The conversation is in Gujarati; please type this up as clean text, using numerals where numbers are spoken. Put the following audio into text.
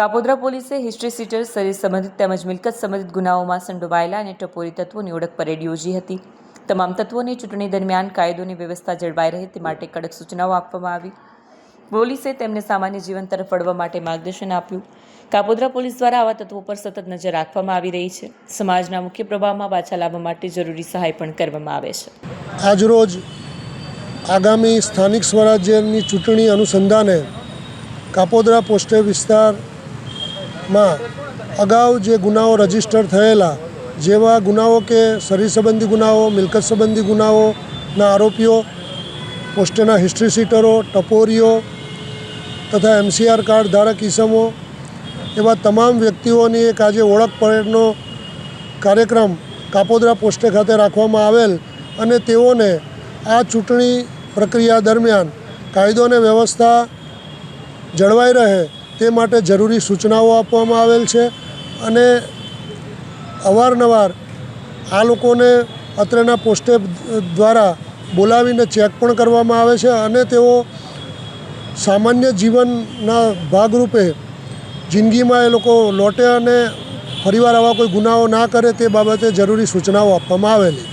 કાપોદ્રા પોલીસે હિસ્ટ્રી સીટર, શરીર સંબંધિત તેમજ મિલકત સંબંધિત ગુનાઓમાં સંડોવાયેલા અને ટપોરી તત્વોની ઓળખ પરેડ યોજી હતી। તમામ તત્વોને ચૂંટણી દરમિયાન કાયદોની વ્યવસ્થા જળવાઈ રહે તે માટે કડક સૂચનાઓ આપવામાં આવી। પોલીસે તેમને સામાન્ય જીવન તરફ વળવા માટે માર્ગદર્શન આપ્યું। કાપોદ્રા પોલીસ દ્વારા આવા તત્વો પર સતત નજર રાખવામાં આવી રહી છે। સમાજના મુખ્ય પ્રવાહમાં પાછા લાવવા માટે જરૂરી સહાય પણ કરવામાં આવે છે। આજરોજ આગામી સ્થાનિક સ્વરાજ્યની ચૂંટણી અનુસંધાને કાપોદ્રા પોસ્ટ વિસ્તારમાં અગાઉ જે ગુનાઓ રજીસ્ટર થયેલા, જેવા ગુનાઓ કે શરીર સંબંધી ગુનાઓ, મિલકત સંબંધી ગુનાઓના આરોપીઓ, પોસ્ટના હિસ્ટ્રી સીટરો, ટપોરીઓ તથા MCR કાર્ડ ધારક ઈસમો એવા તમામ વ્યક્તિઓની એક આજે ઓળખ પરેડનો કાર્યક્રમ કાપોદ્રા પોસ્ટે ખાતે રાખવામાં આવેલ અને તેઓને આ ચૂંટણી પ્રક્રિયા દરમિયાન કાયદો અને વ્યવસ્થા જળવાઈ રહે તે માટે જરૂરી સૂચનાઓ આપવામાં આવેલ છે અને અવારનવાર આ લોકોને અત્રેના પોસ્ટે દ્વારા બોલાવીને ચેક પણ કરવામાં આવે છે અને તેઓ સામાન્ય જીવનના ભાગરૂપે જિંદગીમાં એ લોકો લોટે અને ફરીવાર આવા કોઈ ગુનાઓ ના કરે તે બાબતે જરૂરી સૂચનાઓ આપવામાં આવેલી।